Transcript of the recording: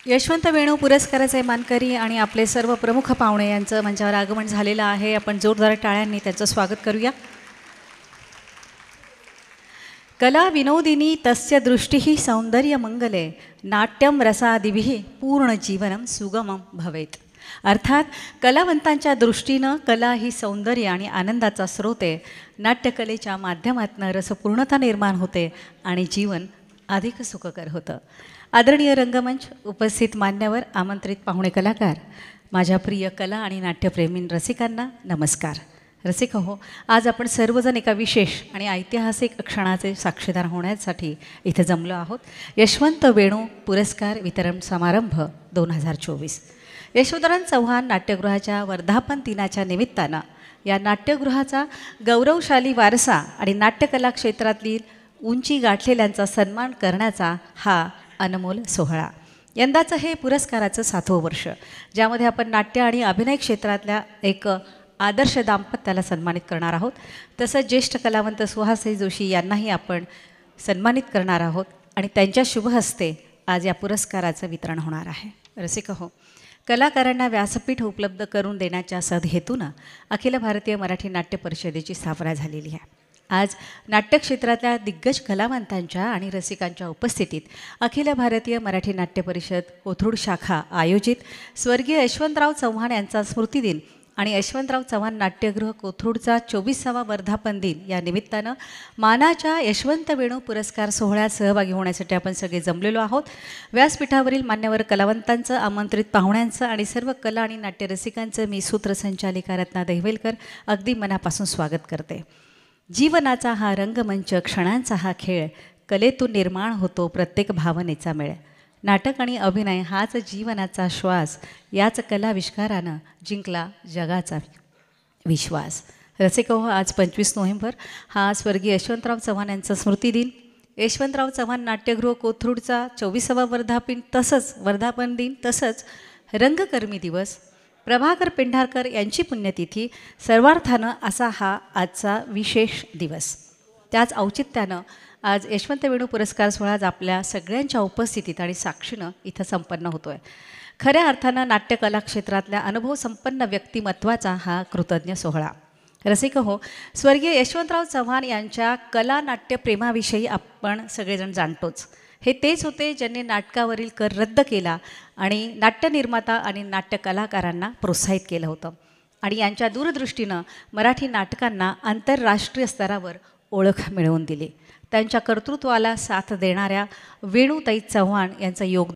यशवंत वेणू पुरस्काराचे मानकरी आणि आपले सर्व प्रमुख पाहुणे यांचं मंचावर आगमन झालेलं आहे। आपण जोरदार टाळ्यांनी त्यांचं स्वागत करूया। कला विनोदिनी तस्य दृष्टिः सौंदर्य मंगले नाट्यम रसादिभिः पूर्ण जीवनम सुगमम भवेत। अर्थात कलावंतांच्या दृष्टीनं कला ही सौंदर्य आणि आनंदाचा स्रोत आहे। नाट्यकलेच्या माध्यमातून रसपूर्णता निर्माण होते आणि जीवन अधिक सुखकर होतं। आदरणीय रंगमंच, उपस्थित मान्यवर, आमंत्रित पाहुणे कलाकार, माझ्या प्रिय कला आणि नाट्यप्रेमी रसिकांना नमस्कार। रसिक हो, आज आपण सर्वजण एका विशेष आणि ऐतिहासिक क्षणाचे साक्षीदार होण्यासाठी इथे जमलो आहोत। यशवंत वेणू पुरस्कार वितरण समारंभ 2024। यशोधरन चव्हाण नाट्यगृहाच्या वर्धापन दिनाच्या निमित्तानं या नाट्यगृहाचा गौरवशाली वारसा आणि नाट्यकला क्षेत्रातील उंची गाठलेल्यांचा सन्मान करण्याचा हा अनमोल सोहळा। यंदाचं हे पुरस्काराचं 7वं वर्ष, ज्यामध्ये आपण नाट्य आणि अभिनय क्षेत्रातल्या एक आदर्श दाम्पत्याला सन्मानित करणार आहोत। तसंच ज्येष्ठ कलावंत सुहासई जोशी यांनाही आपण सन्मानित करणार आहोत आणि त्यांच्या शुभ हस्ते आज या पुरस्काराचं वितरण होणार आहे। रसिक हो, कलाकारांना व्यासपीठ उपलब्ध करून देण्याच्या सदहेतूनं अखिल भारतीय मराठी नाट्य परिषदेची स्थापना झालेली आहे। आज नाट्यक्षेत्रातल्या दिग्गज कलावंतांच्या आणि रसिकांच्या उपस्थितीत अखिल भारतीय मराठी नाट्य परिषद कोथरूड शाखा आयोजित स्वर्गीय यशवंतराव चव्हाण यांचा स्मृतिदिन आणि यशवंतराव चव्हाण नाट्यगृह कोथरूडचा 24वा वर्धापन दिन या निमित्तानं मानाच्या यशवंत वेणू पुरस्कार सोहळ्यात सहभागी होण्यासाठी आपण सगळे जमलेलो आहोत। व्यासपीठावरील मान्यवर कलावंतांचं, आमंत्रित पाहुण्यांचं आणि सर्व कला आणि नाट्यरसिकांचं मी सूत्रसंचालिका रत्ना दहिवेलकर अगदी मनापासून स्वागत करते। जीवनाचा हा रंगमंच, क्षणांचा हा खेळ, कलेतून निर्माण होतो प्रत्येक भावनेचा मेळ। नाटक आणि अभिनय हाच जीवनाचा श्वास, याच कलाविष्कारानं जिंकला जगाचा विश्वास। रसिक हो, आज 25 नोव्हेंबर हा स्वर्गीय यशवंतराव चव्हाण यांचा स्मृतिदिन, यशवंतराव चव्हाण नाट्यगृह कोथरूडचा 24वा वर्धापन दिन, तसंच रंगकर्मी दिवस, प्रभाकर पेंढारकर यांची पुण्यतिथी, सर्वार्थानं असा हा आजचा विशेष दिवस। त्याच औचित्यानं आज यशवंत वेणू पुरस्कार सोहळा आपल्या सगळ्यांच्या उपस्थितीत आणि साक्षीनं इथं संपन्न होतो आहे। खऱ्या अर्थानं नाट्यकला क्षेत्रातल्या अनुभवसंपन्न व्यक्तिमत्वाचा हा कृतज्ञ सोहळा। रसिक हो, स्वर्गीय यशवंतराव चव्हाण यांच्या कला नाट्यप्रेमाविषयी आपण सगळेजण जाणतोच। हे तेच होते ज्यांनी नाटकावरील कर रद्द केला आणि नाट्यनिर्माता आणि नाट्यकलाकारांना प्रोत्साहित केलं होतं आणि यांच्या दूरदृष्टीनं मराठी नाटकांना आंतरराष्ट्रीय स्तरावर ओळख मिळवून दिली। त्यांच्या कर्तृत्वाला साथ देणाऱ्या वेणूताई चव्हाण यांचं योगदान